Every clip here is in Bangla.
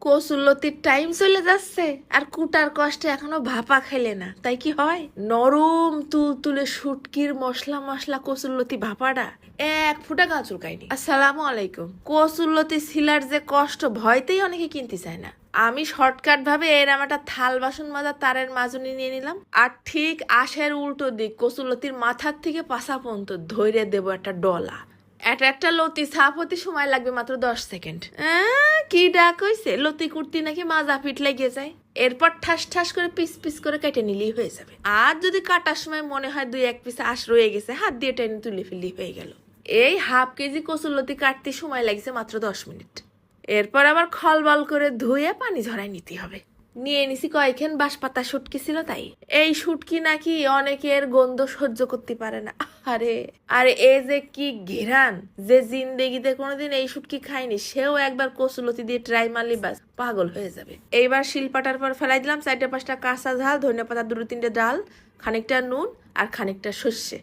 কচুরলতির টাইম চলে যাচ্ছে আর কুটার কষ্টে এখনো ভাপা খেলে না, তাই কি হয়? নরম তুলতুলে শুটকির মশলা মশলা কচুরলতি ভাপাটা এক ফুটা গা চুলকায়নি। আসসালামু আলাইকুম। কচুরলতি ছিলার যে কষ্ট ভয়তেই অনেকে কিনতে চায় না। আমি শর্টকাট ভাবে এরম একটা থাল বাসন মাজা তারের মাজুনি নিয়ে নিলাম, আর ঠিক আশের উল্টো দিক কচুরলতির মাথার থেকে পাশা পর্যন্ত ধরে দেবো একটা ডলা। একটা লতি সাফ হতে সময় লাগবে মাত্র 10 সেকেন্ড। কি ডাক হইছে? লতি কুর্তি নাকি মাজা পিঠ লেগে যায়। এরপর ঠাস ঠাস করে পিস পিস করে কেটে নিলেই হয়ে যাবে। আর যদি কাটার সময় মনে হয় 2-1 পিস আশ রয়ে গেছে, হাত দিয়ে টেনে তুলে ফেললেই হয়ে গেল। এই হাফ কেজি কচুরলতি কাটতে সময় লাগছে মাত্র 10 মিনিট। এরপর আবার খলবল করে ধুয়ে পানি ঝরাই নিতে হবে। নিয়ে নিছি কয়েকখান বাঁশপাতা শুটকি ছিল তাই। এই শুটকি নাকি অনেকের গন্ধ সহ্য করতে পারে না। আরে আরে এ যে কি ঘেরান, যে জিন্দেগিতে কোনোদিন এই শুটকি খায়নি সেও একবার কচুলতি দিয়ে ট্রাই মারলি বাস পাগল হয়ে যাবে। এইবার শিলপাটার পর ফেলাই দিলাম 4-5টা কাঁচা ঝাল, ধনেপাতা 2-3টে ডাল, খানিকটা নুন আর খানিকটা সর্ষে।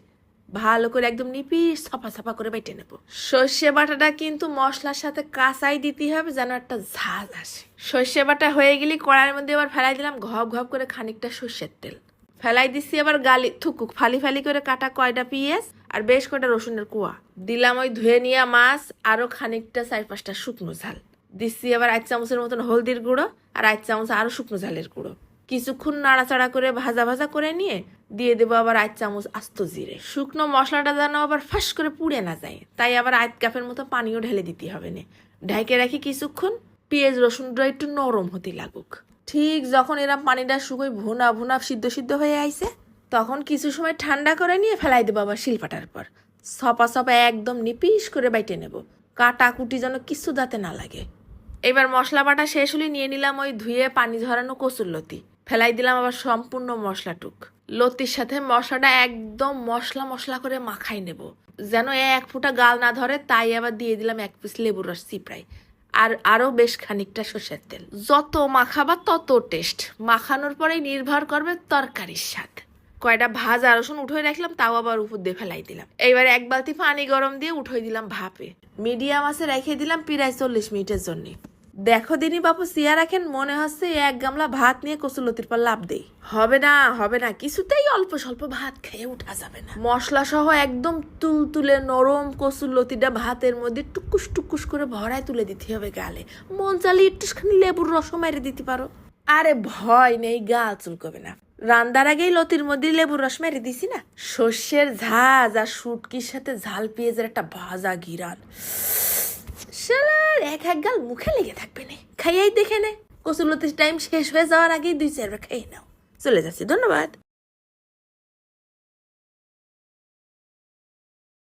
ভালো করে একদম নিপিস ছাপা ছাপা করে বেটে নেবো। সর্ষে বাটাটা কিন্তু মশলার সাথে কাঁচাই দিতে হবে যেন একটা ঝাঁজ আসে। সর্ষে বাটা হয়ে গেলে কড়াইয়ের মধ্যে আবার ফেলাই দিলাম ঘপ ঘপ করে খানিকটা সর্ষের তেল। ফেলাই দিচ্ছি আবার গালি থুকুক ফালি ফালি করে কাটা কয়টা পেঁয়াজ আর বেশ কয়টা রসুনের কুয়া। দিলাম ওই ধুয়ে নিয়ে মাছ, আরো খানিকটা 4-5টা শুকনো ঝাল। দিচ্ছি আবার 1 চামচের মতন হলদির গুঁড়ো আর 1 চামচ আরো শুকনো ঝালের গুঁড়ো। কিছুক্ষণ নাড়াচাড়া করে ভাজা ভাজা করে নিয়ে দিয়ে দেবো আবার 1 চামচ আস্ত জিরে। শুকনো মশলাটা যেন আবার ফাঁস করে পুড়ে না যায়, তাই আবার 1 কাপের মতো পানিও ঢেলে দিতে হবে না। ঢেকে রাখি কিছুক্ষণ, পেঁয়াজ রসুনটা একটু নরম হতে লাগুক। ঠিক যখন এরা পানিটা শুকোয় ভুনা ভুনা সিদ্ধ সিদ্ধ হয়ে আইছে, তখন কিছু সময় ঠান্ডা করে নিয়ে ফেলাই দেবো আবার শিলপাটার পর। সপা সপা একদম নিপিস করে বাইটে নেব, কাটা কুটি যেন কিছু দাঁতে না লাগে। এবার মশলা বাটা শেষ হলে নিয়ে নিলাম ওই ধুয়ে পানি ঝরানো কচুরলতি। ফেলাই দিলাম আবার সম্পূর্ণ মশলাটুক। লতির সাথে মশলাটা একদম মশলা মশলা করে মাখাই নেব, যেন 1 ফুটা গাল না ধরে। তাই আবার দিয়ে দিলাম 1 পিস লেবুর রস চিপড়াই, আর আরো বেশ খানিকটা সর্ষের তেল। যত মাখাবা তত টেস্ট। মাখানোর পরেই নির্ভর করবে তরকারির স্বাদ। কয়টা ভাজা রসুন উঠে রাখলাম, তাও আবার উপর দিয়ে ফেলাই দিলাম। এইবার 1 বালতি পানি গরম দিয়ে উঠে দিলাম ভাপে। মিডিয়াম আছে রেখে দিলাম প্রায় 40 মিনিটের জন্য। দেখো দিনী বাপু সিয়া রাখেন, মনে হচ্ছে 1 গামলা ভাত নিয়ে কচুরলতির পর লাভ দেই। হবে না, কিছুতেই অল্প স্বল্প ভাত খেয়ে উঠা যাবে না। মশলা সহ একদম তুলতুলে নরম কচুরলতিটা ভাতের মধ্যে টুকুস টুকুস করে ভরায় তুলে দিতে হবে গালে। মন চালিয়ে একটুখানি লেবুর রস মেরে দিতে পারো। আরে ভয় নেই, গা চুলকবে না। রান্দার আগেই লতির মধ্যে লেবুর রস মেরে দিছি না। সর্ষের ঝাঁজ আর শুটকির সাথে ঝাল পেঁয়াজের একটা ভাজা ঘিরান, শালার এক গাল মুখে লেগে থাকবে না। খাইয়াই দেখে নে, কচুরলতির টাইম শেষ হয়ে যাওয়ার আগেই 2-4 বার খেয়ে নাও। চলে যাচ্ছি, ধন্যবাদ।